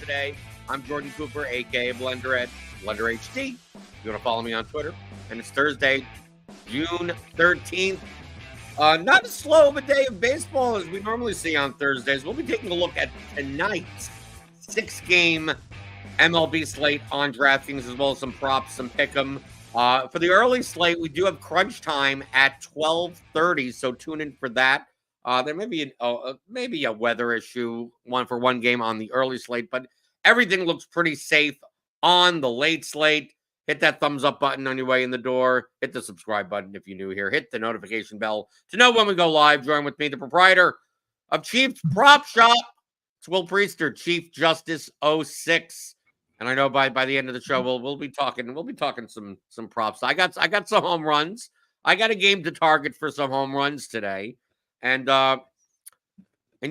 Today. I'm Jordan Cooper, aka BlenderHD, BlenderHD. You want to follow me on Twitter? And it's Thursday, June 13th. Not as slow of a day of baseball as we normally see on Thursdays. We'll be taking a look at tonight's 6-game MLB slate on DraftKings, as well as some props, some pick'em. For the early slate, we do have crunch time at 12:30, so tune in for that. There may be maybe a weather issue, one game on the early slate, but everything looks pretty safe on the late slate. Hit that thumbs up button on your way in the door. Hit the subscribe button if you're new here. Hit the notification bell to know when we go live. Join with me, the proprietor of Chief's Prop Shop. It's Will Priester, Chief Justice 06. And I know by the end of the show we'll be talking some props. I got some home runs. I got a game to target for some home runs today. And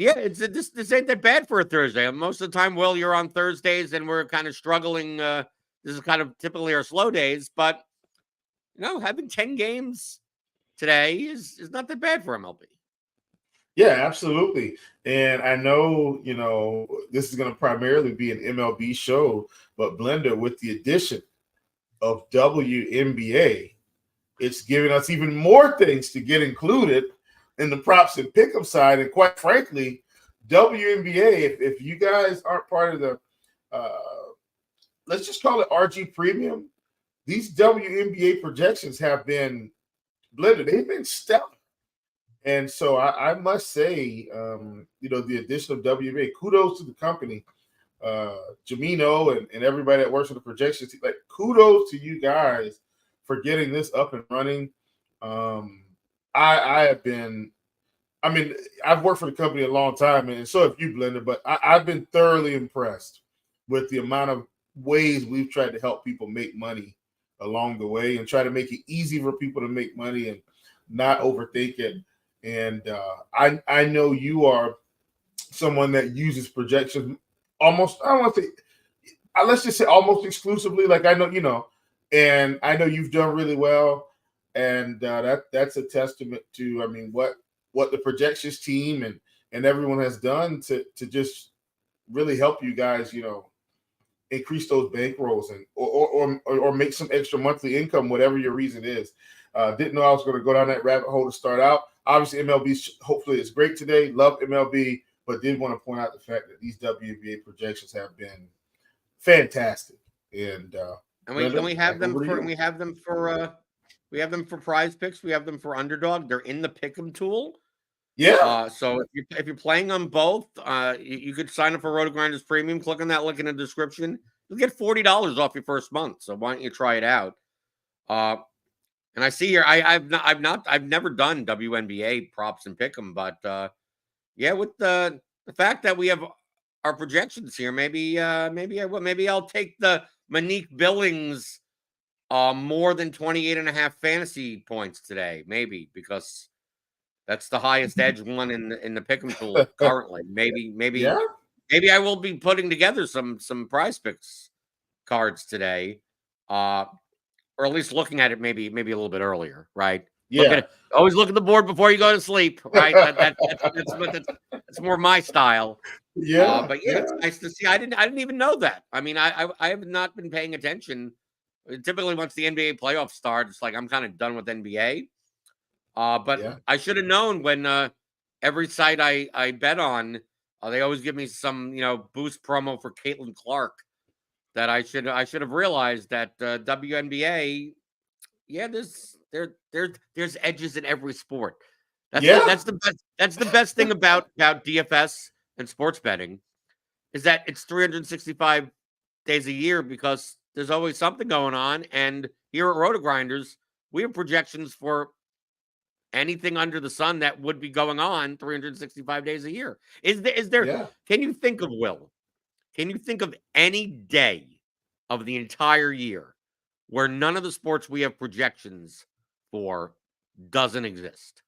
yeah, this ain't that bad for a Thursday. Most of the time, Will, you're on Thursdays and we're kind of struggling. This is kind of typically our slow days, but having 10 games today is not that bad for MLB. Yeah, absolutely. And I know, this is going to primarily be an MLB show, but Blender, with the addition of WNBA, it's giving us even more things to get included in the props and pick'em side. And quite frankly, WNBA, if you guys aren't part of the, let's just call it RG Premium, these WNBA projections have been blended. They've been stellar. And so I must say, the addition of WNBA, kudos to the company, Jamino and everybody that works with the projections. Like, kudos to you guys for getting this up and running. I've worked for the company a long time, and so have you, Blender, but I've been thoroughly impressed with the amount of ways we've tried to help people make money along the way and try to make it easy for people to make money and not overthink it. And I know you are someone that uses projections almost, I don't want to say, let's just say almost exclusively. Like, I know, and I know you've done really well. And that's a testament to, what the projections team and everyone has done to just really help you guys, increase those bankrolls and or make some extra monthly income, whatever your reason is. Didn't know I was going to go down that rabbit hole to start out. Obviously, MLB hopefully is great today. Love MLB, but did want to point out the fact that these WNBA projections have been fantastic. And we have them for prize picks. We have them for underdog. They're in the pick'em tool. Yeah. So if you're playing on both, you could sign up for RotoGrinders Premium. Click on that link in the description. You'll get $40 off your first month. So why don't you try it out? And I see here I've never done WNBA props and pick'em, but with the fact that we have our projections here, maybe I'll take the Monique Billings more than 28.5 fantasy points today, maybe, because that's the highest edge one in the pick'em tool currently. Maybe I will be putting together some prize picks cards today, or at least looking at it maybe a little bit earlier, right? Yeah. Always look at the board before you go to sleep, right? That's more my style. Yeah. But it's nice to see. I didn't even know that. I have not been paying attention. Typically, once the NBA playoffs start, it's like I'm kind of done with NBA. But I should have known when every site I bet on, they always give me some boost promo for Caitlin Clark. That I should have realized that WNBA, there's edges in every sport. That's the best thing about DFS and sports betting, is that it's 365 days a year because there's always something going on. And here at RotoGrinders, we have projections for anything under the sun that would be going on 365 days a year. Is there? Can you think of, Will? Can you think of any day of the entire year where none of the sports we have projections for doesn't exist?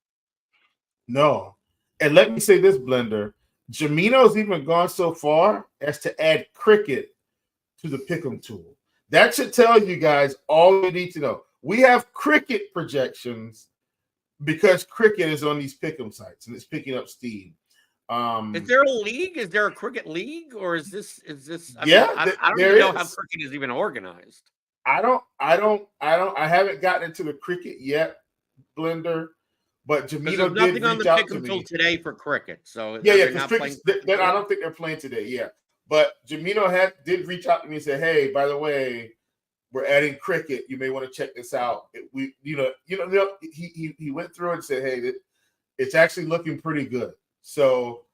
No. And let me say this, Blender. Jamino's even gone so far as to add cricket to the pick'em tool. That should tell you guys all you need to know. We have cricket projections because cricket is on these pick'em sites and it's picking up steam. Is there a league? Is there a cricket league, or is this? I mean, Yeah, I don't there even know how is. cricket is even organized. I haven't gotten into the cricket yet, Blender, but Because there's Jamino did nothing on reach the out pick to until me. today for cricket. So Yeah, are they because not playing cricket's. cricket I today? don't think they're playing today. Yeah, but Jamino did reach out to me and say, "Hey, by the way, we're adding cricket. You may want to check this out." He went through and said, "Hey, it's actually looking pretty good." So,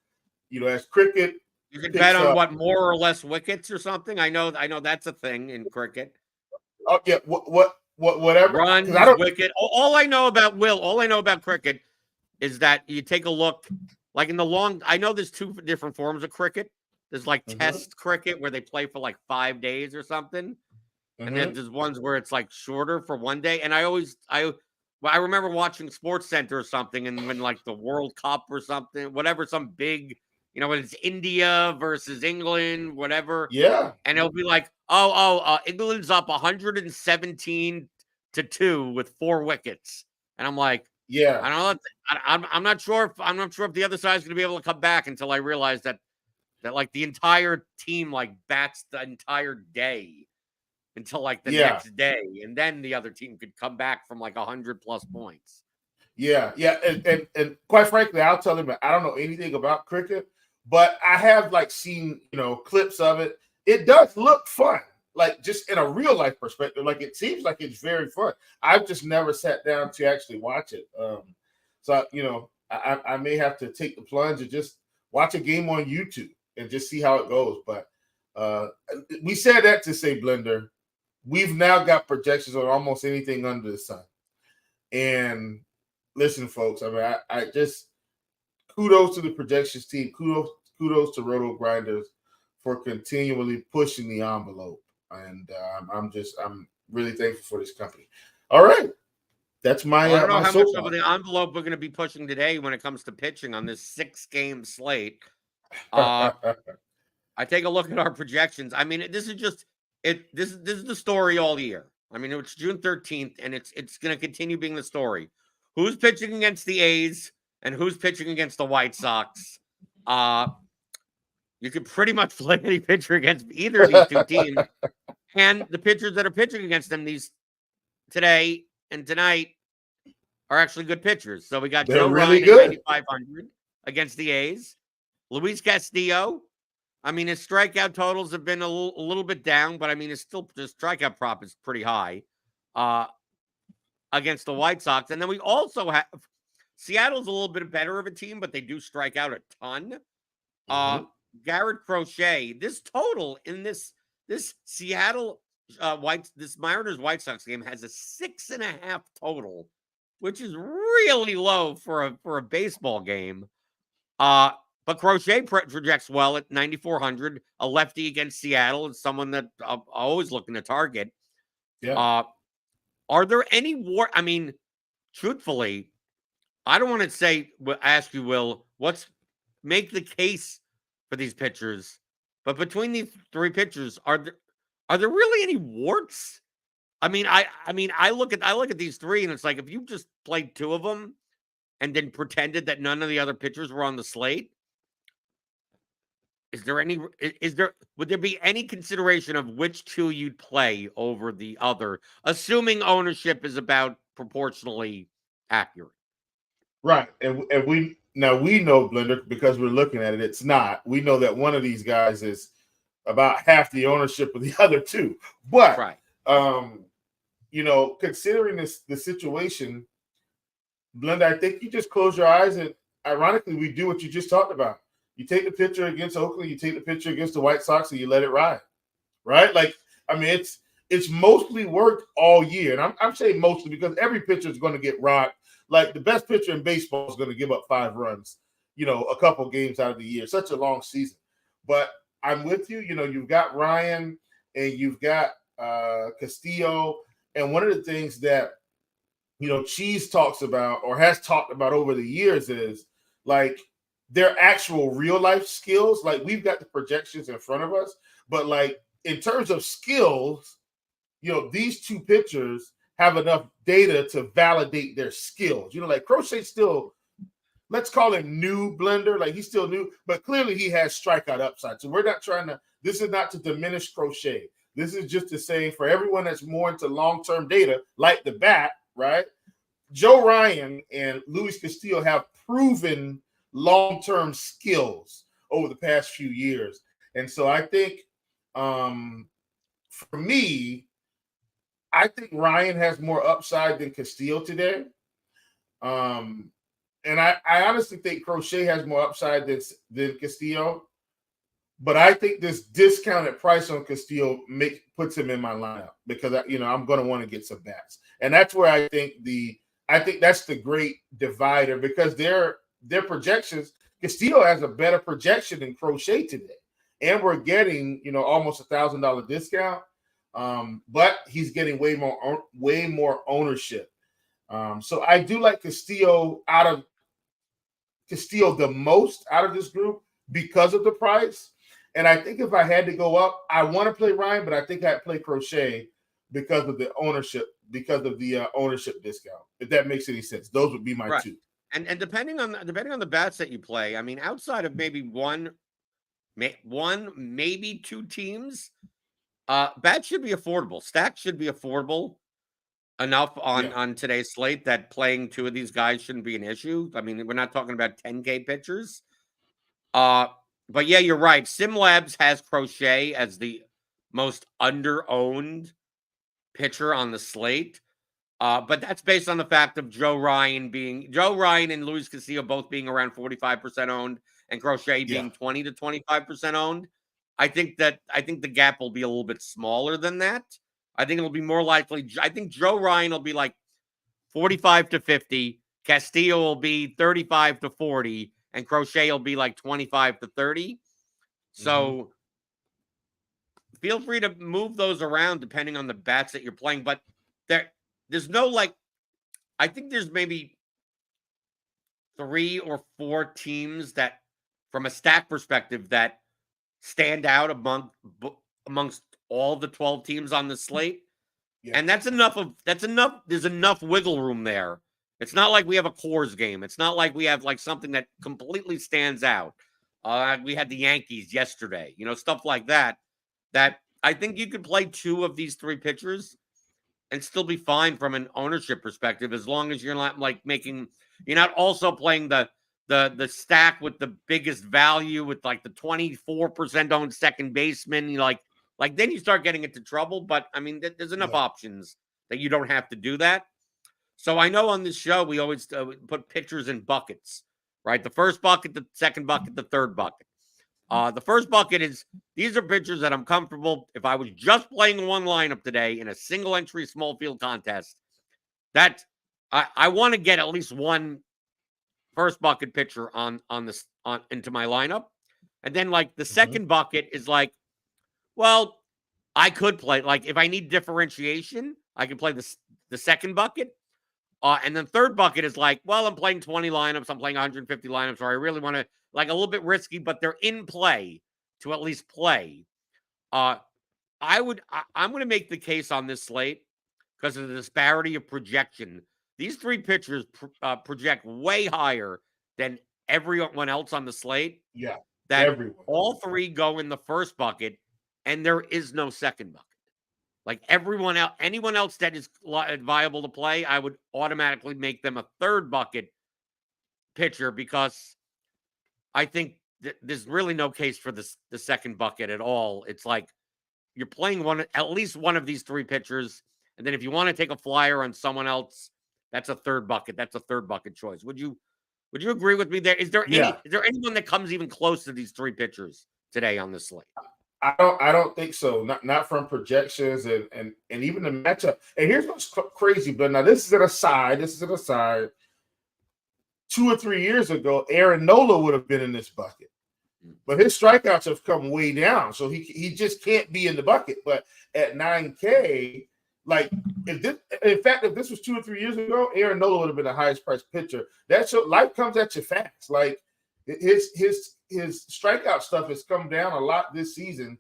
as cricket You can bet picks on up. what, more or less wickets or something. I know that's a thing in cricket. Oh yeah, whatever. Because I Runs, don't. wicket. All I know about cricket is that you take a look, like in the long. I know there's two different forms of cricket. There's like test cricket where they play for like 5 days or something, and then there's ones where it's like shorter for one day. And I remember watching Sports Center or something, and when like the World Cup or something, whatever, some big, when it's India versus England, whatever, Yeah. and it'll be like, England's up 117-2 with 4 wickets, and I'm like, Yeah. I don't know. I'm not sure if the other side's going to be able to come back until I realize that like the entire team like bats the entire day until like the next day, and then the other team could come back from like 100+ points. Yeah, and quite frankly, I'll tell him I don't know anything about cricket, but I have like seen clips of it. It does look fun, like just in a real life perspective. Like it seems like it's very fun. I've just never sat down to actually watch it. So I may have to take the plunge and just watch a game on YouTube and just see how it goes. But we said that to say, Blender, we've now got projections on almost anything under the sun. And listen, folks, I mean, I just kudos to the projections team. Kudos to RotoGrinders for continually pushing the envelope. And I'm really thankful for this company. All right. That's my I don't know my how much soapbox. of the envelope we're going to be pushing today when it comes to pitching on this 6-game slate. I take a look at our projections. I mean, this is just it. This is the story all year. I mean, it's June 13th, and it's going to continue being the story. Who's pitching against the A's and who's pitching against the White Sox? You could pretty much play any pitcher against either of these two teams, and the pitchers that are pitching against them today and tonight are actually good pitchers. So we got They're Joe really Ryan good. at 9,500 against the A's. Luis Castillo. I mean, his strikeout totals have been a little bit down, but I mean, his strikeout prop is pretty high against the White Sox. And then we also have Seattle's a little bit better of a team, but they do strike out a ton. Garrett Crochet, this total in this Seattle this Mariners White Sox game has a 6.5 total, which is really low for a baseball game. But Crochet projects well at 9,400, a lefty against Seattle, and someone that I'm always looking to target. Yeah. Are there any I mean, truthfully, I don't want to ask you, Will, make the case for these pitchers, but between these 3 pitchers, are there really any warts? I mean, I look at these 3, and it's like if you just played 2 of them and then pretended that none of the other pitchers were on the slate, would there be any consideration of which 2 you'd play over the other, assuming ownership is about proportionally accurate? Right. And we know, Blender, because we're looking at it, it's not. We know that one of these guys is about half the ownership of the other 2. But right. Considering the situation, Blender, I think you just close your eyes and ironically we do what you just talked about. You take the pitcher against Oakland, you take the pitcher against the White Sox, and you let it ride. Right? Like, I mean, it's mostly worked all year. And I'm saying mostly because every pitcher is going to get rocked. Like the best pitcher in baseball is going to give up 5 runs, a couple games out of the year. Such a long season. But I'm with you. You've got Ryan and you've got Castillo. And one of the things that, Cheese talks about or has talked about over the years is like their actual real life skills. Like we've got the projections in front of us, but like in terms of skills, these 2 pitchers have enough data to validate their skills. Like Crochet still let's call him new Blender. Like he's still new, but clearly he has strikeout upside. So we're not trying to, this is not to diminish Crochet. This is just to say for everyone that's more into long-term data, like the bat, right? Joe Ryan and Luis Castillo have proven long-term skills over the past few years. And so I think for me, I think Ryan has more upside than Castillo today. And I honestly think Crochet has more upside than Castillo. But I think this discounted price on Castillo puts him in my lineup because I'm going to want to get some bats. And that's where I think that's the great divider because their projections, Castillo has a better projection than Crochet today. And we're getting, almost $1,000 discount. But he's getting way more ownership. So I do like Castillo the most out of this group because of the price. And I think if I had to go up, I want to play Ryan, but I think I'd play Crochet because of the ownership discount. If that makes any sense, those would be my two. And depending on the bats that you play, I mean, outside of maybe one, maybe two teams, bats should be affordable. Stacks should be affordable enough on today's slate that playing two of these guys shouldn't be an issue. I mean, we're not talking about 10K pitchers. But yeah, you're right. SimLabs has Crochet as the most under-owned pitcher on the slate. But that's based on the fact of Joe Ryan and Luis Castillo both being around 45% owned and Crochet being 20 to 25% owned. I think the gap will be a little bit smaller than that. I think it'll be more likely. I think Joe Ryan will be like 45 to 50. Castillo will be 35 to 40. And Crochet will be like 25 to 30. So feel free to move those around depending on the bats that you're playing. But there's no I think there's maybe 3 or 4 teams that, from a stack perspective, that stand out amongst all the 12 teams on the slate. Yeah. And that's enough. There's enough wiggle room there. It's not like we have a Coors game. It's not like we have something that completely stands out. We had the Yankees yesterday, stuff like that. That I think you could play 2 of these 3 pitchers and still be fine from an ownership perspective, as long as you're not you're not also playing the stack with the biggest value with the 24% owned second baseman. Then you start getting into trouble. But I mean, there's enough options that you don't have to do that. So I know on this show, we always put pitchers in buckets, right? The first bucket, the second bucket, the third bucket. The first bucket is, these are pitchers that I'm comfortable. If I was just playing one lineup today in a single entry small field contest, that I want to get at least one first bucket pitcher into my lineup. And then the second bucket is well, I could play, if I need differentiation, I can play the second bucket. And then third bucket is well, I'm playing 20 lineups. I'm playing 150 lineups, or I really want to, a little bit risky, but they're in play to at least play. I'm going to make the case on this slate because of the disparity of projection. These 3 pitchers project way higher than everyone else on the slate. Yeah. That everyone. All 3 go in the first bucket, and there is no second bucket. Everyone else, anyone else that is viable to play, I would automatically make them a third bucket pitcher, because I think there's really no case for the second bucket at all. It's you're playing at least one of these 3 pitchers, and then if you want to take a flyer on someone else, that's a third bucket. That's a third bucket choice. Would you agree with me there? Is there anyone that comes even close to these 3 pitchers today on this slate? I don't think so. Not from projections and even the matchup. And here's what's crazy, but now this is an aside. 2 or 3 years ago, Aaron Nola would have been in this bucket, but his strikeouts have come way down, so he just can't be in the bucket. But at 9K, if this was 2 or 3 years ago, Aaron Nola would have been the highest priced pitcher. That's life comes at you fast. His strikeout stuff has come down a lot this season.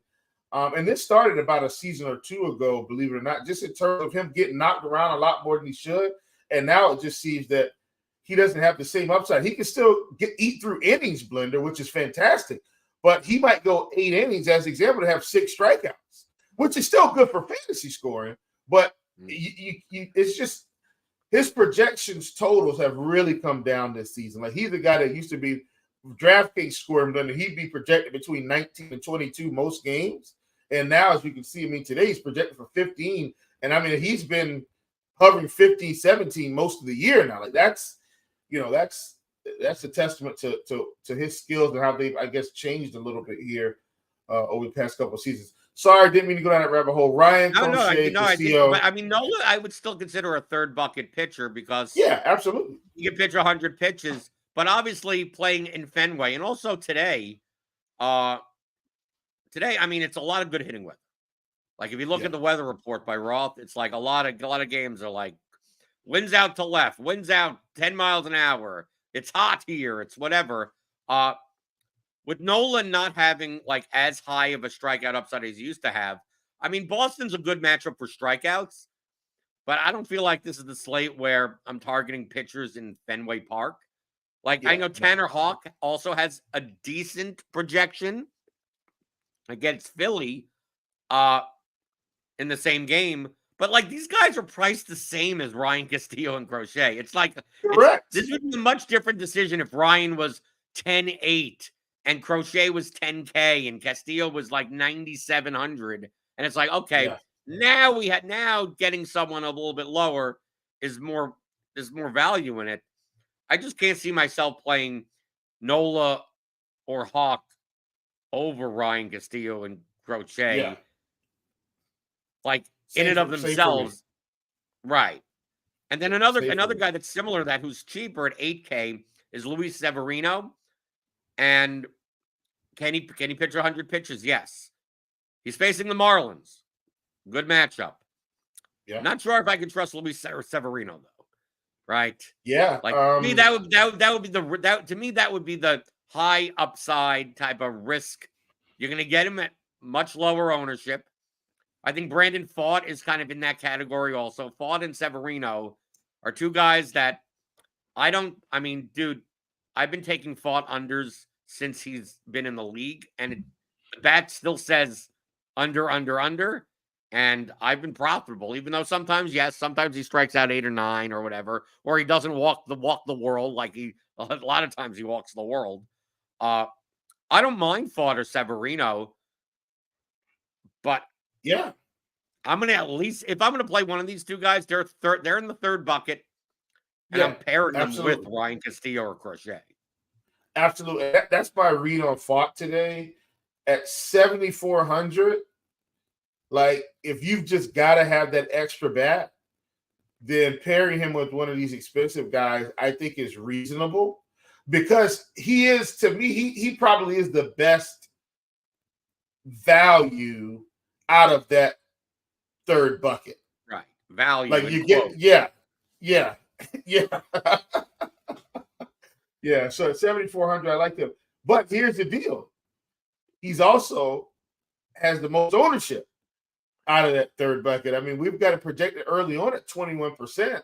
And this started about a season or 2 ago, believe it or not, just in terms of him getting knocked around a lot more than he should. And now it just seems that he doesn't have the same upside. He can still eat through innings, Blender, which is fantastic. But he might go 8 innings, as example, to have 6 strikeouts, which is still good for fantasy scoring. But it's just his projections totals have really come down this season. Like, he's the guy that used to be DraftKings scoring, Blender. He'd be projected between 19 and 22 most games. And now, as you can see, I mean, today he's projected for 15. And I mean, he's been hovering 15, 17 most of the year now. Like, that's a testament to his skills and how they've, I guess, changed a little bit here over the past couple of seasons. Sorry, didn't mean to go down that rabbit hole. Ryan Crochet, I mean, Nola, I would still consider a third bucket pitcher because absolutely, you can pitch 100 pitches, but obviously playing in Fenway and also today, I mean, it's a lot of good hitting weather. Like, if you look at the weather report by Roth, it's like a lot of games are like winds out to left, winds out 10 miles an hour. It's hot here. It's whatever. With Nolan not having like as high of a strikeout upside as he used to have, I mean, Boston's a good matchup for strikeouts, but I don't feel like this is the slate where I'm targeting pitchers in Fenway Park. Like, I know Tanner Houck also has a decent projection against Philly in the same game, but like, these guys are priced the same as Ryan Castillo and Crochet. It's like, this would be a much different decision if Ryan was 10-8 and Crochet was 10K and Castillo was like 9,700. And it's like, okay, now getting someone a little bit lower is more, there's more value in it. I just can't see myself playing Nola or Hawk over Ryan Castillo and Crochet. Like, in and of themselves. Right. And then another guy that's similar to that, who's cheaper at 8K, is Luis Severino. And can he pitch 100 pitches? Yes. He's facing the Marlins. Good matchup. Yeah. Not sure if I can trust Luis Severino though. Right? Yeah. Like, to me, that would be the high upside type of risk. You're going to get him at much lower ownership. I think Brandon Pfaadt is kind of in that category also. Pfaadt and Severino are two guys that dude, I've been taking Pfaadt unders since he's been in the league, and the bat still says under, and I've been profitable, even though sometimes he strikes out 8 or 9 or whatever, or he doesn't walk the world like a lot of times he walks the world. I don't mind Pfaadt or Severino, but I'm gonna at least, if I'm gonna play one of these two guys, they're in the third bucket, and I'm pairing them with Ryan Castillo or Crochet. Absolutely. That's my read on Pfaadt today at 7,400. Like, if you've just got to have that extra bat, then pairing him with one of these expensive guys, I think is reasonable, because he is, to me, he probably is the best value out of that third bucket. Right. Value. Like, you get, yeah. Yeah, so at 7,400, I like him. But here's the deal. He's also has the most ownership out of that third bucket. I mean, we've got it projected early on at 21%.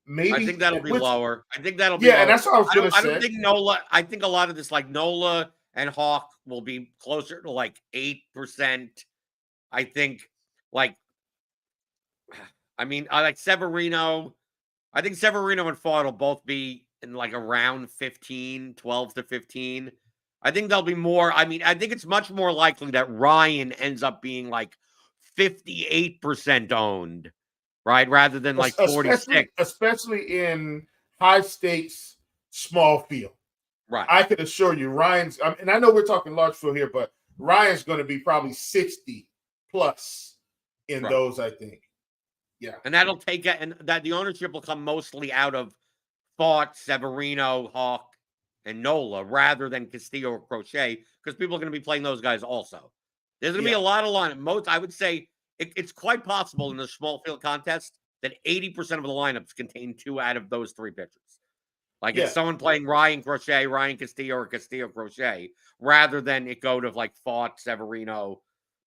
Maybe I think that'll be lower. I think that'll be lower. And that's what I was going to say. I don't think Nola. I think a lot of this, like Nola and Hawk, will be closer to like 8%. I think, like, I like Severino. I think Severino and Pfaadt will both be in like around 12 to 15. I think there'll be more. I mean, I think it's much more likely that Ryan ends up being like 58% owned, right? Rather than like 46. Especially in high stakes, small field. Right. I can assure you, Ryan's, and I know we're talking large field here, but Ryan's going to be probably 60 plus in those, I think. Yeah. And that'll take it, and that the ownership will come mostly out of Pfaadt, Severino, Hawk, and Nola, rather than Castillo or Crochet, because people are going to be playing those guys also. There's going to be a lot of lineup. I would say it's quite possible in the small field contest that 80% of the lineups contain 2 out of those 3 pitchers. Like, it's someone playing Ryan Crochet, Ryan Castillo, or Castillo Crochet, rather than it go to like Pfaadt, Severino,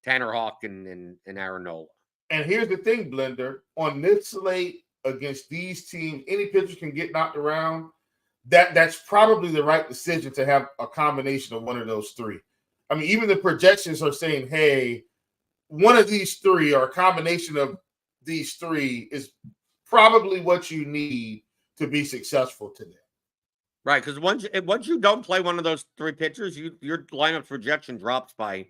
Tanner Houck, and Aaron Nola. And here's the thing, Blender. On this slate against these teams, any pitcher can get knocked around. That's probably the right decision to have a combination of one of those three. I mean, even the projections are saying, hey, one of these three or a combination of these three is probably what you need to be successful today. Right, because once you don't play one of those three pitchers, your lineup projection drops by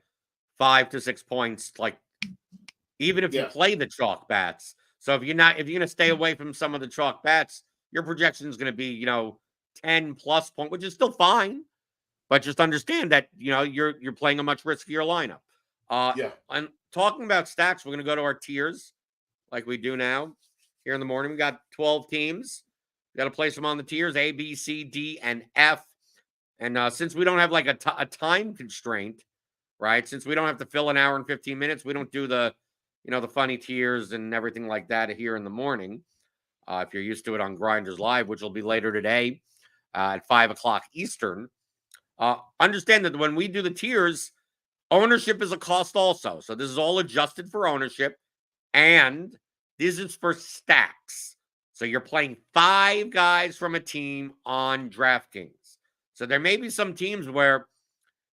5 to 6 points. Like even if you play the chalk bats. So if you're going to stay away from some of the chalk bats, your projection is going to be 10 plus point, which is still fine. But just understand that you're playing a much riskier lineup. And talking about stacks, we're going to go to our tiers like we do now. Here in the morning, we got 12 teams. We got to place them on the tiers A, B, C, D, and F. And since we don't have like a time constraint, right? Since we don't have to fill an hour and 15 minutes, we don't do the funny tiers and everything like that here in the morning. If you're used to it on Grinders Live, which will be later today at 5 o'clock Eastern. Understand that when we do the tiers, ownership is a cost also. So this is all adjusted for ownership, and this is for stacks. So you're playing 5 guys from a team on DraftKings. So there may be some teams where,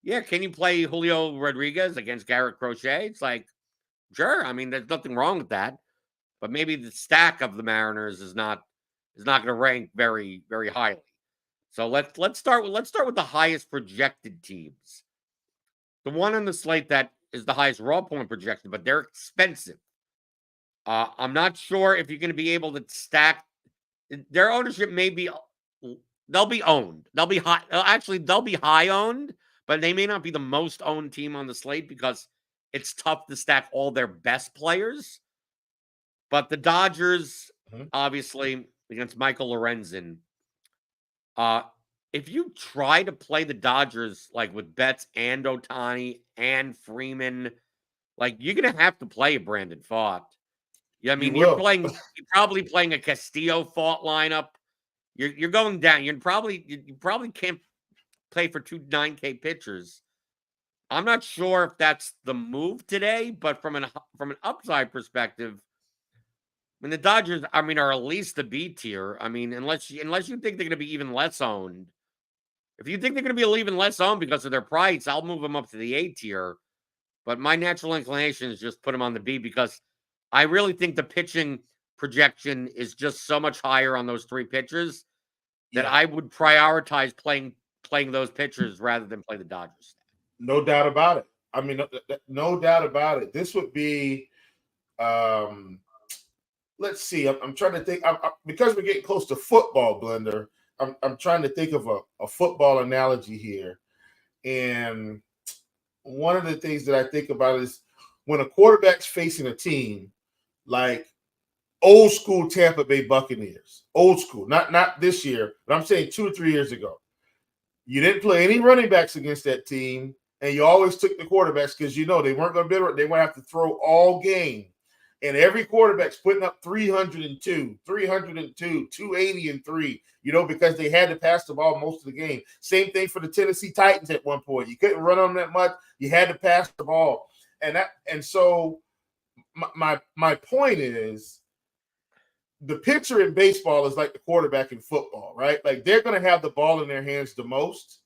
can you play Julio Rodriguez against Garrett Crochet? It's like, sure. I mean, there's nothing wrong with that. But maybe the stack of the Mariners is not going to rank very, very highly. So let's start with the highest projected teams. The one on the slate that is the highest raw point projection, but they're expensive. I'm not sure if you're going to be able to stack. Their ownership may be, they'll be owned. They'll be high. Actually, they'll be high owned, but they may not be the most owned team on the slate because it's tough to stack all their best players. But the Dodgers, obviously, against Michael Lorenzen, if you try to play the Dodgers like with Betts and Ohtani and Freeman, like you're gonna have to play a Brandon Pfaadt. I mean, you're probably playing a Castillo Pfaadt lineup. You're going down. You probably can't play for 2 9K pitchers. I'm not sure if that's the move today, but from an upside perspective, I mean, the Dodgers, are at least the B tier. I mean, unless you think they're going to be even less owned. If you think they're going to be even less owned because of their price, I'll move them up to the A tier. But my natural inclination is just put them on the B because I really think the pitching projection is just so much higher on those 3 pitchers that I would prioritize playing those pitchers rather than play the Dodgers. No doubt about it. I mean, no doubt about it. This would be, let's see. I'm trying to think. Because we're getting close to football, Blender. I'm trying to think of a football analogy here. And one of the things that I think about is when a quarterback's facing a team like old school Tampa Bay Buccaneers, old school, not this year, but I'm saying 2 or 3 years ago. You didn't play any running backs against that team, and you always took the quarterbacks because they weren't going to be. They would have to throw all game, and every quarterback's putting up 302, 280 and 3. Because they had to pass the ball most of the game. Same thing for the Tennessee Titans at one point. You couldn't run on them that much. You had to pass the ball, and so my point is, the pitcher in baseball is like the quarterback in football, right? Like they're going to have the ball in their hands the most.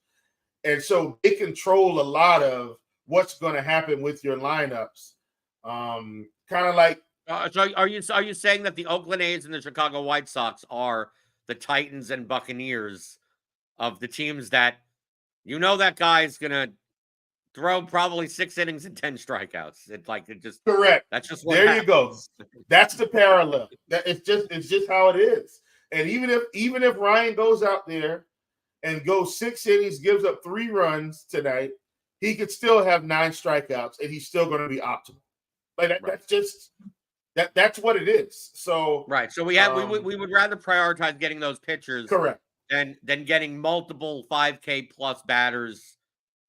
And so they control a lot of what's going to happen with your lineups. Kind of like. So are you saying that the Oakland A's and the Chicago White Sox are the Titans and Buccaneers of the teams that that guy's going to throw probably 6 innings and 10 strikeouts? It just correct. That's just what there happens. You go. That's the parallel. It's just how it is. And even if Ryan goes out there and goes 6 innings, gives up 3 runs tonight, he could still have 9 strikeouts, and he's still going to be optimal. Like that, right. That's what it is. So right. So we would rather prioritize getting those pitchers, correct, than getting multiple 5K plus batters.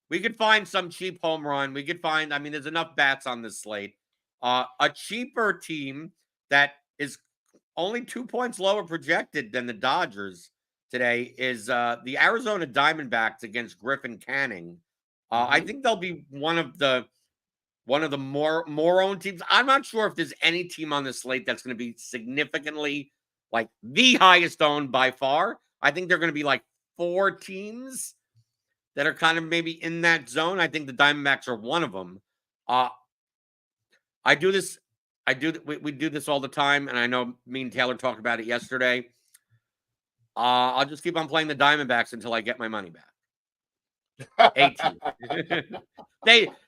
We could find some cheap home run. We could find, there's enough bats on this slate. A cheaper team that is only 2 points lower projected than the Dodgers today is the Arizona Diamondbacks against Griffin Canning. I think they'll be one of the more owned teams. I'm not sure if there's any team on this slate that's going to be significantly like the highest owned by far. I think they're going to be like 4 teams that are kind of maybe in that zone. I think the Diamondbacks are one of them. I do this. We do this all the time, and I know me and Taylor talked about it yesterday. I'll just keep on playing the Diamondbacks until I get my money back. 18.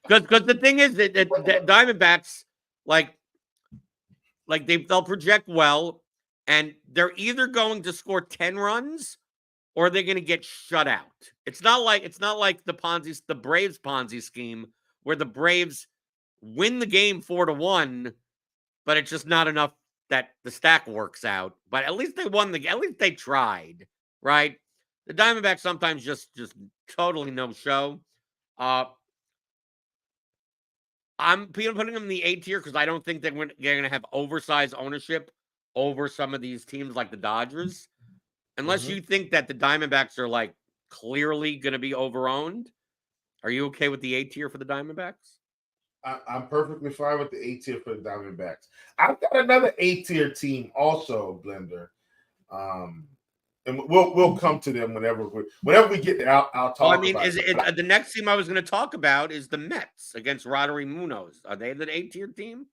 Because the thing is that Diamondbacks they'll project well, and they're either going to score 10 runs or they're going to get shut out. It's not like the Braves Ponzi scheme where the Braves win the game 4-1, but it's just not enough that the stack works out. But at least they won at least they tried, right? The Diamondbacks sometimes just totally no show. I'm putting them in the A tier because I don't think they're going to have oversized ownership over some of these teams like the Dodgers. Unless you think that the Diamondbacks are like clearly going to be overowned. Are you okay with the A tier for the Diamondbacks? I'm perfectly fine with the A tier for the Diamondbacks. I've got another A tier team also, Blender. And we'll come to them whenever we get there. I'll talk. I mean, about the next team I was going to talk about is the Mets against Roderick Munoz. Are they the A tier team?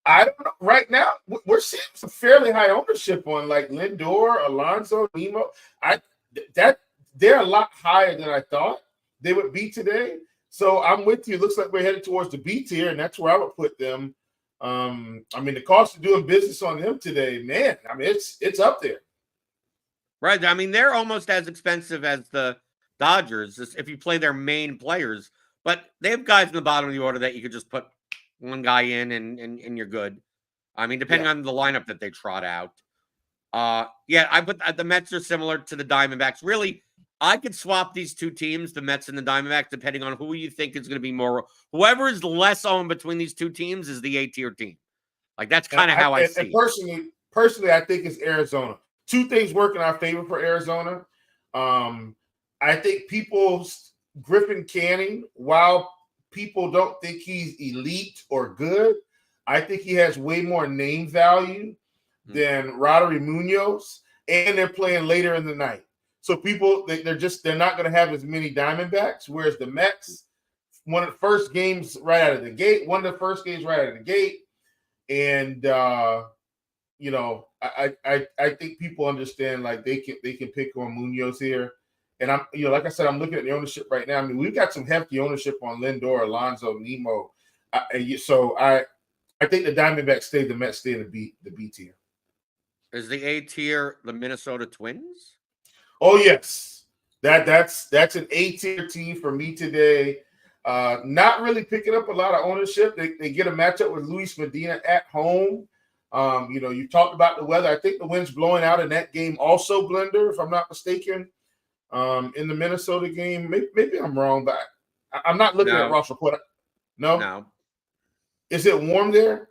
I don't know. Right now, we're seeing some fairly high ownership on like Lindor, Alonso, Nemo. They're a lot higher than I thought they would be today. So I'm with you. It looks like we're headed towards the B tier, and that's where I would put them. I mean, the cost of doing business on them today, man. I mean, it's up there. Right. I mean, they're almost as expensive as the Dodgers if you play their main players, but they have guys in the bottom of the order that you could just put one guy in and you're good. I mean, depending on the lineup that they trot out. I put the Mets are similar to the Diamondbacks. Really, I could swap these two teams, the Mets and the Diamondbacks, depending on who you think is going to be more. Whoever is less owned between these two teams is the A-tier team. Like, that's kind of how I see it. Personally, I think it's Arizona. Two things work in our favor for Arizona. I think Griffin Canning, while people don't think he's elite or good, I think he has way more name value than Roderick Munoz, and they're playing later in the night. So people, they're not going to have as many Diamondbacks, whereas the Mets, one of the first games right out of the gate, and I think people understand like they can pick on Munoz here. And I'm, like I said, I'm looking at the ownership right now. I mean, we've got some hefty ownership on Lindor, Alonso, Nemo. So I think the Diamondbacks stay, the Mets stay in the B tier. Is the A tier the Minnesota Twins? Oh yes, that's an A tier team for me today. Not really picking up a lot of ownership. They get a matchup with Luis Medina at home. You talked about the weather. I think the wind's blowing out in that game also, Blender, if I'm not mistaken. In the Minnesota game, maybe I'm wrong, but I'm not looking at Ross report. No. Is it warm there?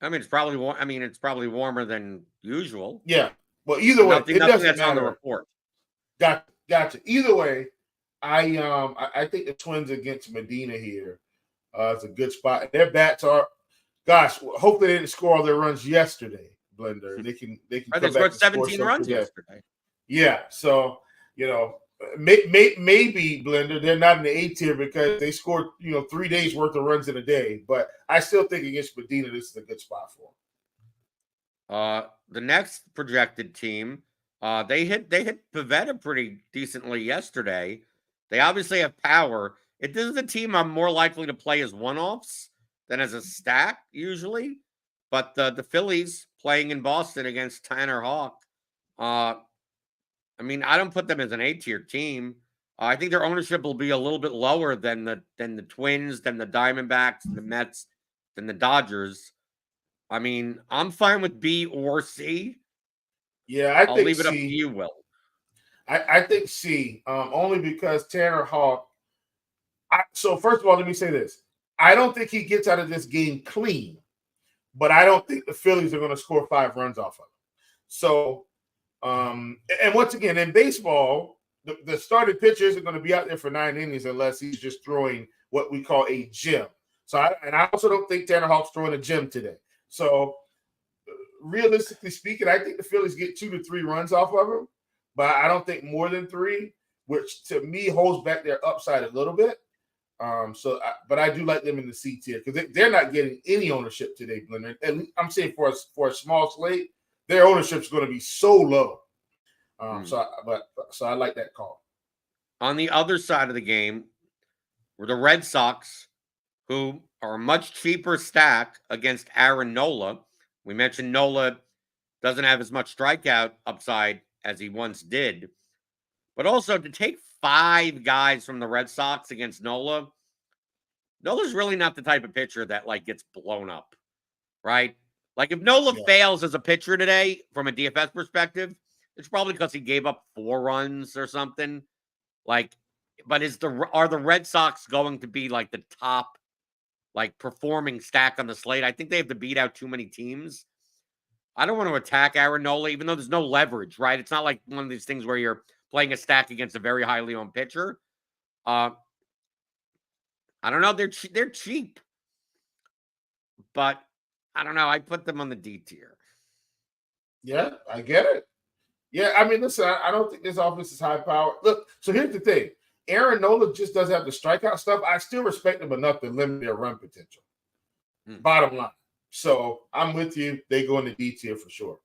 I mean, it's probably warm. I mean, it's probably warmer than usual. Yeah. Well, either way, it doesn't matter on the report. Gotcha. Either way, I think the Twins against Medina here is a good spot. Their bats are, hopefully they didn't score all their runs yesterday, Blender. They can They scored 17 runs yesterday. Yeah. So, maybe Blender, they're not in the A tier because they scored 3 days worth of runs in a day. But I still think against Medina, this is a good spot for them. The next projected team, they hit Pavetta pretty decently yesterday. They obviously have power. This is a team I'm more likely to play as one-offs than as a stack usually. But the Phillies playing in Boston against Tanner Houck. I mean, I don't put them as an A-tier team. I think their ownership will be a little bit lower than the Twins, than the Diamondbacks, the Mets, than the Dodgers. I mean, I'm fine with B or C. Yeah, I'll leave it up to you, Will. I think C, only because Tanner Houck. So first of all, let me say this: I don't think he gets out of this game clean, but I don't think the Phillies are going to score 5 runs off of him. So. And once again, in baseball, the starting pitcher isn't going to be out there for 9 innings unless he's just throwing what we call a gem. So, I also don't think Tanner Houck's throwing a gem today. So, realistically speaking, I think the Phillies get 2 to 3 runs off of him, but I don't think more than 3, which to me holds back their upside a little bit. But I do like them in the C tier because they're not getting any ownership today, Blender. And I'm saying for a small slate, their ownership is going to be so low. So I like that call. On the other side of the game were the Red Sox, who are a much cheaper stack against Aaron Nola. We mentioned Nola doesn't have as much strikeout upside as he once did. But also to take 5 guys from the Red Sox against Nola's really not the type of pitcher that like gets blown up, right? Like if Nola fails as a pitcher today from a DFS perspective, it's probably because he gave up 4 runs or something. Like, but are the Red Sox going to be like the top like performing stack on the slate? I think they have to beat out too many teams. I don't want to attack Aaron Nola, even though there's no leverage, right? It's not like one of these things where you're playing a stack against a very highly owned pitcher. I don't know. They're cheap, but I don't know. I put them on the D tier. Yeah, I get it. Yeah, I mean, listen, I don't think this offense is high power. Look, so here's the thing. Aaron Nola just doesn't have the strikeout stuff. I still respect him enough to limit their run potential. Bottom line. So I'm with you. They go in the D tier for sure.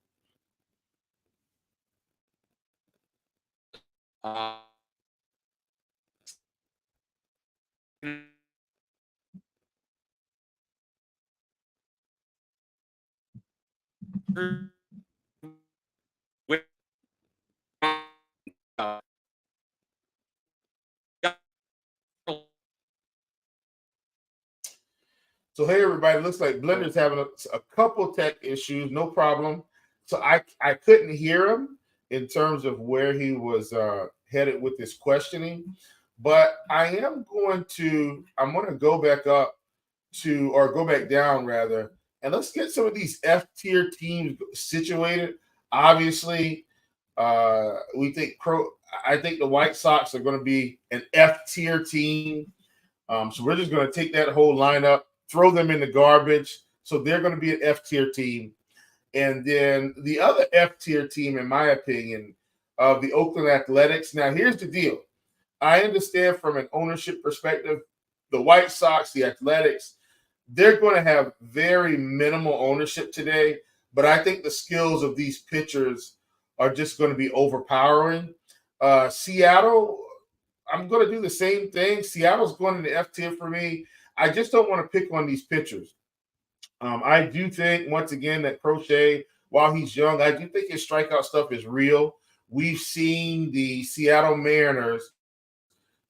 So hey everybody, looks like Blender's having a couple tech issues, no problem. So I couldn't hear him in terms of where he was headed with this questioning, but I'm going to go back up to, or go back down rather, and let's get some of these F tier teams situated. Obviously, I think the White Sox are going to be an F tier team. So we're just going to take that whole lineup, throw them in the garbage. So they're going to be an F tier team. And then the other F tier team, in my opinion, of the Oakland Athletics. Now, here's the deal. I understand from an ownership perspective, the White Sox, the Athletics, they're going to have very minimal ownership today. But I think the skills of these pitchers are just going to be overpowering. Seattle, I'm going to do the same thing. Seattle's going in the F tier for me. I just don't want to pick on these pitchers. I do think, once again, that Crochet, while he's young, I do think his strikeout stuff is real. We've seen the Seattle Mariners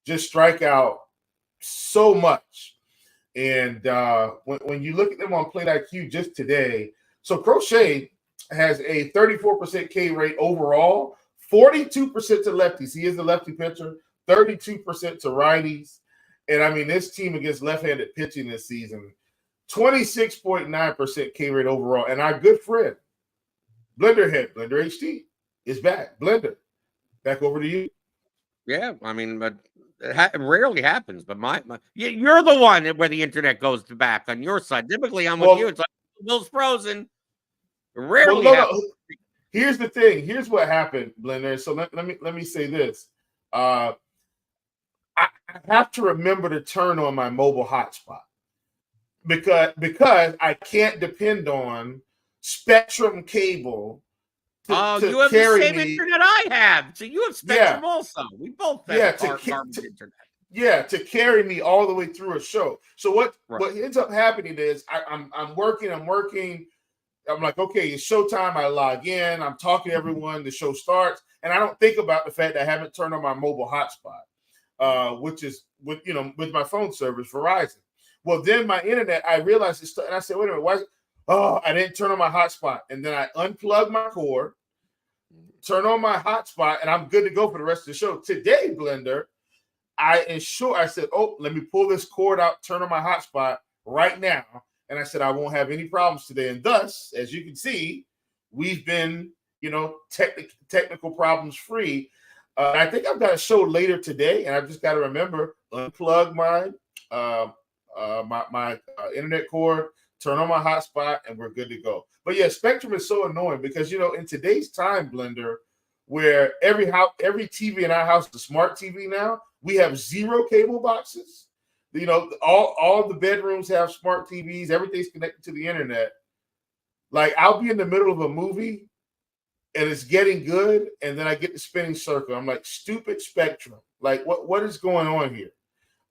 just strike out so much. And when you look at them on Plate IQ just today, so Crochet has a 34% K rate overall, 42% to lefties. He is a lefty pitcher, 32% to righties. And I mean, this team against left-handed pitching this season, 26.9% K rate overall. And our good friend, BlenderHD, is back. Blender, back over to you. Yeah, I mean, but it rarely happens. But you're the one where the internet goes to back on your side. Typically, I'm with you. It's like Bill's frozen. Rarely happens. No. Here's the thing. Here's what happened, Blender. So let me say this. I have to remember to turn on my mobile hotspot because I can't depend on Spectrum cable you have the same internet I have. So you have Spectrum also. We both have garbage internet. Yeah, to carry me all the way through a show. So what ends up happening is I'm working. I'm like, okay, it's showtime. I log in. I'm talking to everyone. The show starts. And I don't think about the fact that I haven't turned on my mobile hotspot, which is with my phone service, Verizon. Well, then my internet, I realized it's, and I said, wait a minute, I didn't turn on my hotspot. And then I unplug my cord, turn on my hotspot, and I'm good to go for the rest of the show. Today, Blender, I said, let me pull this cord out, turn on my hotspot right now. And I said, I won't have any problems today. And thus, as you can see, we've been, technical problems free. I think I've got a show later today, and I've just got to remember, unplug my internet cord, turn on my hotspot, and we're good to go. But yeah, Spectrum is so annoying because in today's time, Blender, where every TV in our house is a smart TV now, we have 0 cable boxes. All the bedrooms have smart TVs. Everything's connected to the internet. Like, I'll be in the middle of a movie and it's getting good, and then I get the spinning circle. I'm like, stupid Spectrum. Like, what is going on here?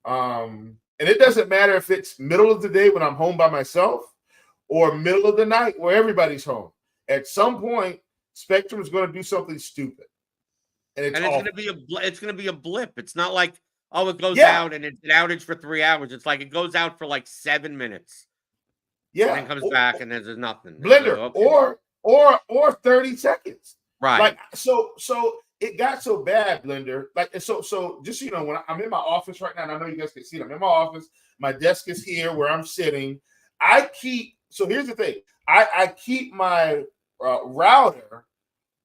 And it doesn't matter if it's middle of the day when I'm home by myself or middle of the night where everybody's home. At some point, Spectrum is going to do something stupid. And it's going to be a blip. It's not like, it goes out and it's an outage for 3 hours. It's like it goes out for like 7 minutes. Yeah. And then comes back and there's nothing. Blender, okay. or 30 seconds. Right. Like, so it got so bad, Blender. Like, so just when I'm in my office right now, and I know you guys can see it, I'm in my office. My desk is here where I'm sitting. So here's the thing. I keep my router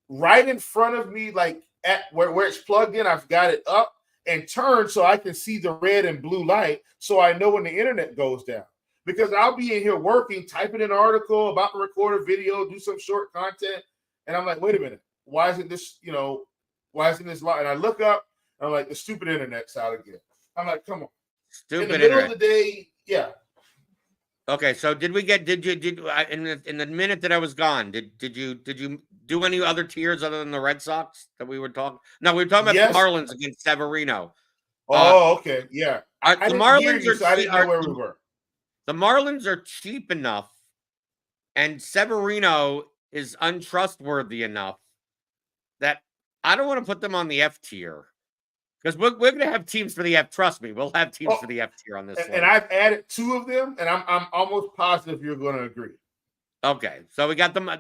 right in front of me, like at where it's plugged in. I've got it up and turned so I can see the red and blue light, so I know when the internet goes down. Because I'll be in here working, typing an article, about to record a video, do some short content, and I'm like, wait a minute, why isn't this light? And I look up, and I'm like, the stupid internet's out again. I'm like, come on. Stupid in the middle internet. of the day, yeah. Okay, so in the minute that I was gone, did you do any other tiers other than the Red Sox that we were talking? No, we were talking about the Marlins against Severino. Oh, okay, yeah. The Marlins so I didn't know where we were. The Marlins are cheap enough, and Severino is untrustworthy enough that I don't want to put them on the F tier. Because we're going to have teams for the F. Trust me, we'll have teams for the F tier on this. And I've added 2 of them, and I'm almost positive you're going to agree. Okay, so we got them.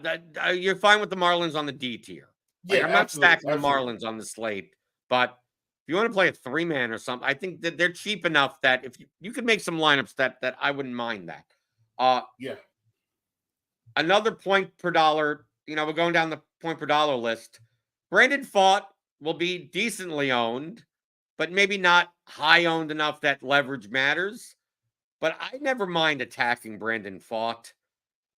You're fine with the Marlins on the D tier. Yeah, I'm not stacking the Marlins on the slate, but if you want to play a 3-man or something, I think that they're cheap enough that if you could make some lineups that I wouldn't mind that. Yeah. Another point per dollar. We're going down the point per dollar list. Brandon Pfaadt will be decently owned, but maybe not high owned enough that leverage matters. But I never mind attacking Brandon Pfaadt.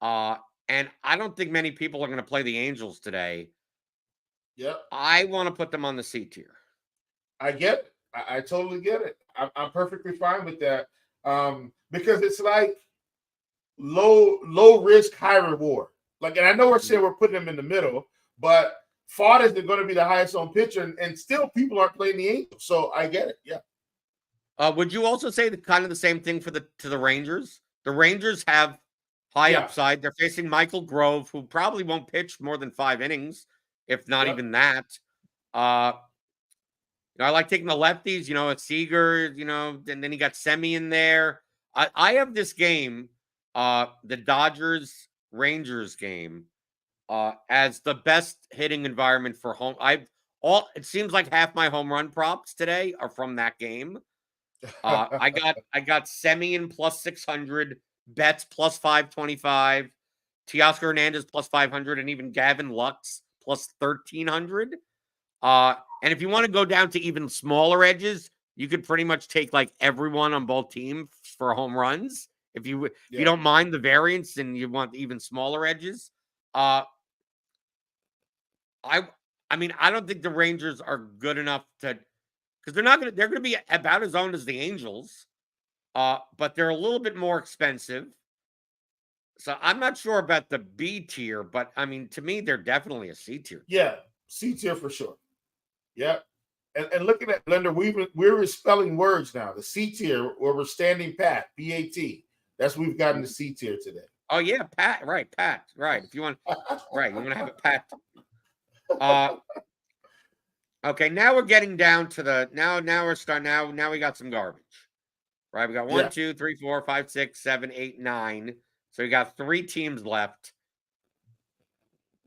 And I don't think many people are going to play the Angels today. Yep. I want to put them on the C tier. I get it. I totally get it. I'm perfectly fine with that. Because it's like low risk, high reward. Like, and I know we're saying we're putting them in the middle, but Pfaadt is going to be the highest owned pitcher, and still people aren't playing the Angels. So I get it. Yeah. Would you also say kind of the same thing to the Rangers? The Rangers have high upside. They're facing Michael Grove, who probably won't pitch more than 5 innings, if not even that. I like taking the lefties, at Seager, and then you got Semi in there. I have this game, the Dodgers-Rangers game, as the best hitting environment for home. It seems like half my home run props today are from that game. I got Semien plus 600, Betts plus 525, Teoscar Hernandez plus 500, and even Gavin Lux plus 1,300. And if you want to go down to even smaller edges, you could pretty much take like everyone on both teams for home runs. If you don't mind the variance and you want even smaller edges. I don't think the Rangers are good enough to, because they're gonna be about as owned as the Angels, but they're a little bit more expensive. So I'm not sure about the B tier, but to me, they're definitely a C tier. Yeah, C tier for sure. Yeah. And looking at Blender, we're spelling words now. The C tier, where we're standing pat, PAT. That's we've gotten the C tier today. Oh yeah, Pat. Right, Pat. Right. If you want, right, you want to have it Pat. Okay, now we're getting down to the now we're starting now we got some garbage. Right, we got 1, 2, 3, 4, 5, 6, 7, 8, 9. So we got 3 teams left.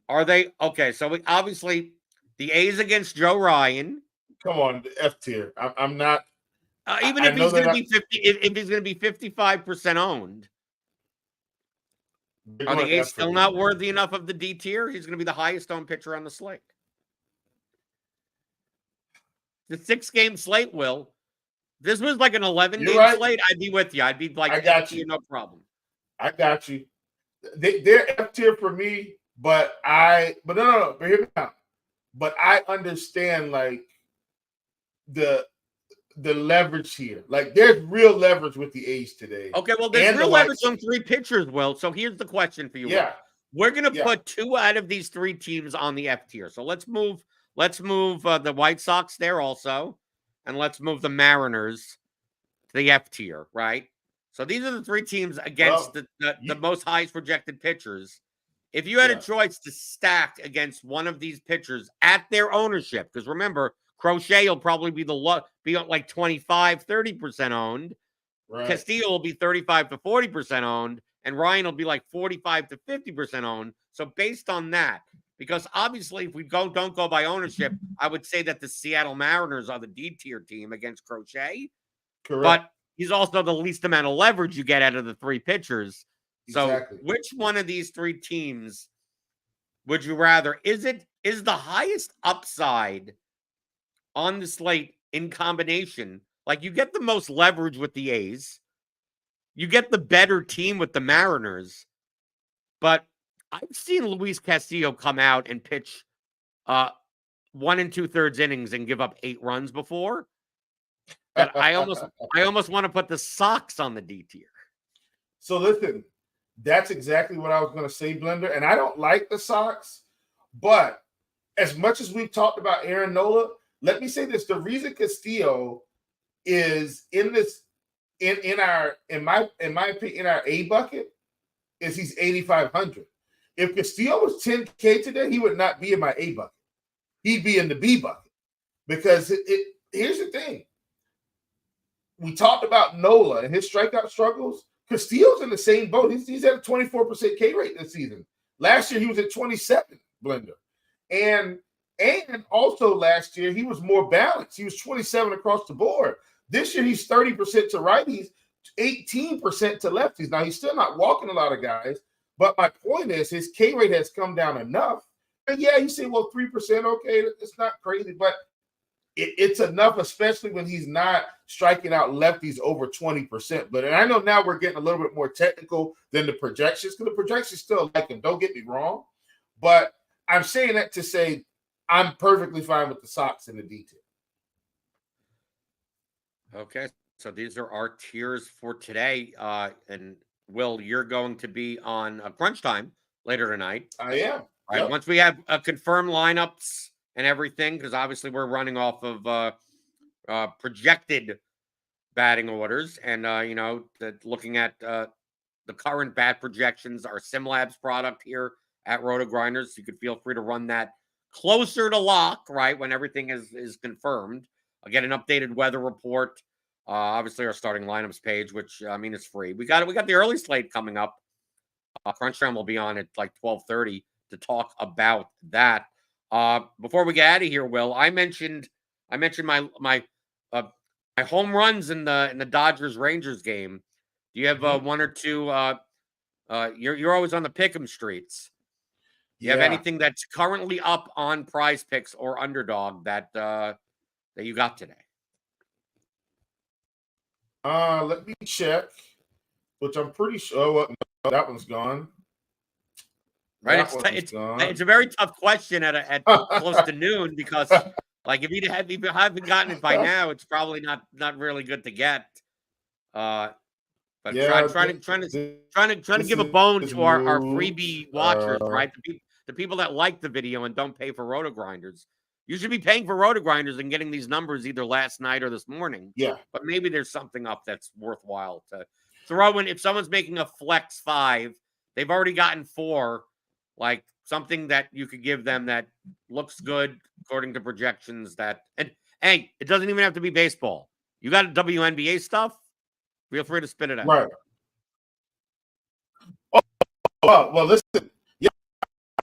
Are they okay? So we obviously the A's against Joe Ryan. Come on, the F tier. I'm not. Even if he's going to be 50, if he's going to be 55% owned, are the A's still not worthy enough of the D tier? He's going to be the highest owned pitcher on the slate. The 6-game slate, Will. This was like an 11-game slate. I'd be with you. I'd be like, I got you. No problem. I got you. They're F tier for me, but no. But hear me out. But I understand like the leverage here. Like there's real leverage with the A's today. Okay, well, there's and real the leverage White on three pitchers, Will. So here's the question for you, Will. Yeah. We're gonna Yeah. put 2 out of these 3 teams on the F tier. So let's move the White Sox there also, and let's move the Mariners to the F tier, right? So these are the 3 teams against the most highest projected pitchers. If you had a choice to stack against one of these pitchers at their ownership, because remember, Crochet will probably be like 25, 30% owned. Right. Castillo will be 35 to 40% owned, and Ryan will be like 45 to 50% owned. So based on that, because obviously if we don't go by ownership, I would say that the Seattle Mariners are the D tier team against Crochet. Correct. But he's also the least amount of leverage you get out of the 3 pitchers. Exactly. So which one of these 3 teams would you rather? Is the highest upside on the slate in combination? Like you get the most leverage with the A's. You get the better team with the Mariners. But I've seen Luis Castillo come out and pitch 1 2/3 innings and give up 8 runs before. That I almost want to put the Sox on the D tier. So listen, that's exactly what I was going to say, Blender. And I don't like the Sox, but as much as we've talked about Aaron Nola, let me say this: the reason Castillo is in my opinion, in our A bucket is he's 8,500. If Castillo was 10K today, he would not be in my A bucket. He'd be in the B bucket because here's the thing. We talked about Nola and his strikeout struggles. Castillo's in the same boat. He's at a 24% K rate this season. Last year, he was at 27, Blender. And also last year, he was more balanced. He was 27 across the board. This year, he's 30% to righties, 18% to lefties. Now, he's still not walking a lot of guys, but my point is his K rate has come down enough. And yeah, you say, well, 3%, okay, it's not crazy, but it's enough, especially when he's not striking out lefties over 20%. But and I know now we're getting a little bit more technical than the projections, because the projections still like him. Don't get me wrong. But I'm saying that to say I'm perfectly fine with the Sox in the detail. Okay, so these are our tiers for today. And Will, you're going to be on Crunch Time later tonight. I am. All right, once we have confirmed lineups and everything, because obviously we're running off of projected batting orders, and looking at the current bat projections, our SimLabs product here at RotoGrinders. You could feel free to run that closer to lock, right, when everything is confirmed. I'll get an updated weather report. Obviously, our starting lineups page, which is free. We got the early slate coming up. Crunch Time will be on at like 12:30 to talk about that. Before we get out of here, Will, I mentioned my home runs in the Dodgers Rangers game. Do you have 1 or 2? You're always on the pick'em streets. Do you have anything that's currently up on Prize Picks or Underdog that you got today? Let me check. Which I'm pretty sure. No, that one's gone. Right, it's a very tough question at close to noon, because like if you haven't gotten it by now, it's probably not really good to get. But trying to give a bone to our freebie watchers, right? The people that like the video and don't pay for RotoGrinders. You should be paying for RotoGrinders and getting these numbers either last night or this morning. Yeah, but maybe there's something up that's worthwhile to throw in. If someone's making a flex 5, they've already gotten 4. Like something that you could give them that looks good according to projections. And hey, it doesn't even have to be baseball. You got WNBA stuff? Feel free to spit it out. Right. Well, listen. Yeah,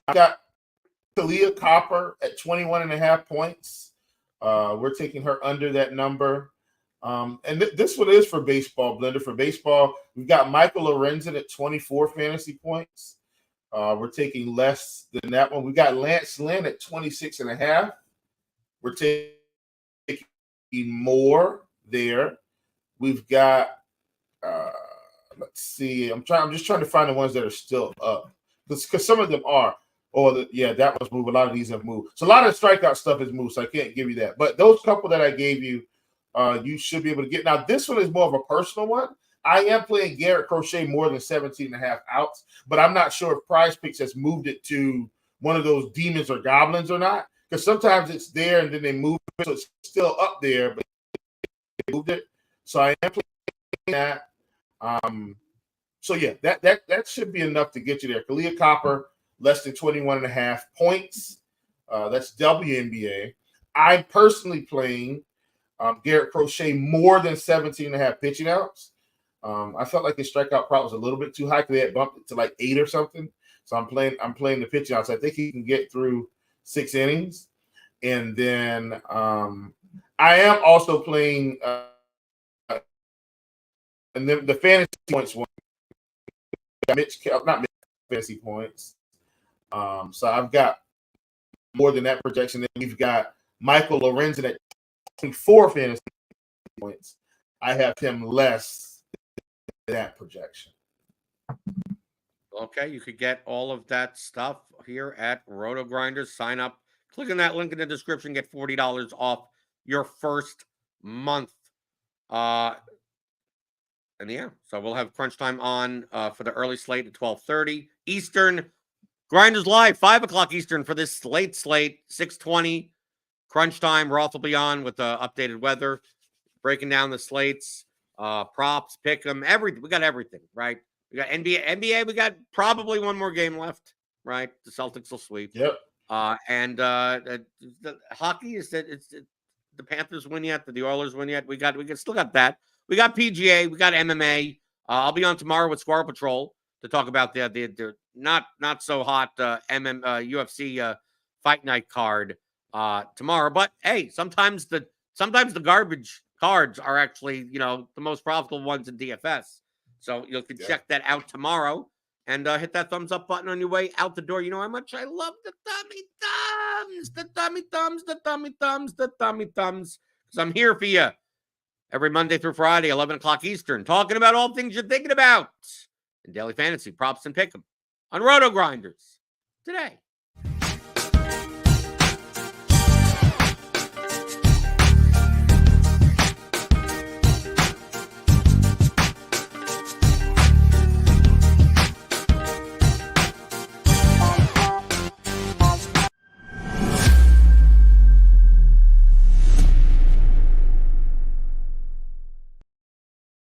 I got Talia Copper at 21.5 points. We're taking her under that number. And this one is for baseball, Blender. For baseball, we've got Michael Lorenzen at 24 fantasy points. We're taking less than that one. We got Lance Lynn at 26.5. We're taking more there. We've got let's see. I'm just trying to find the ones that are still up because some of them are. That was moved. A lot of these have moved. So a lot of the strikeout stuff is moved. So I can't give you that. But those couple that I gave you, you should be able to get. Now this one is more of a personal one. I am playing Garrett Crochet more than 17.5 outs, but I'm not sure if Prize Picks has moved it to one of those demons or goblins or not. Because sometimes it's there and then they move it, so it's still up there, but they moved it. So I am playing that. So yeah, that should be enough to get you there. Kalia Copper, less than 21.5 points. That's WNBA. I'm personally playing Garrett Crochet more than 17.5 pitching outs. I felt like his strikeout prop was a little bit too high because they had bumped it to like 8 or something. So I'm playing the pitching outs. I think he can get through 6 innings. And then I am also playing and then the fantasy points one. Not fantasy points. So I've got more than that projection. Then we've got Michael Lorenzen at 24 fantasy points. I have him less than that projection. Okay, you could get all of that stuff here at RotoGrinders. Sign up. Click on that link in the description. Get $40 off your first month. And yeah, so we'll have Crunch Time on for the early slate at 12:30 Eastern. Grinders Live, 5 o'clock Eastern for this slate, 6:20. Crunch Time. Roth will be on with the updated weather, breaking down the slates, props, pick 'em, everything. We got everything, right? We got NBA. We got probably one more game left, right? The Celtics will sweep. Yep. And the hockey is that it's the Panthers win yet? Did the Oilers win yet? We still got that. We got PGA. We got MMA. I'll be on tomorrow with Squirrel Patrol to talk about the not so hot UFC fight night card tomorrow. But hey, sometimes the garbage cards are actually the most profitable ones in DFS. So you can check that out tomorrow and hit that thumbs up button on your way out the door. You know how much I love the thummy thumbs, the thummy thumbs, the thummy thumbs, the thummy thumbs. Because I'm here for you every Monday through Friday, 11 o'clock Eastern, talking about all things you're thinking about in daily fantasy, props, and pick 'em on RotoGrinders Today.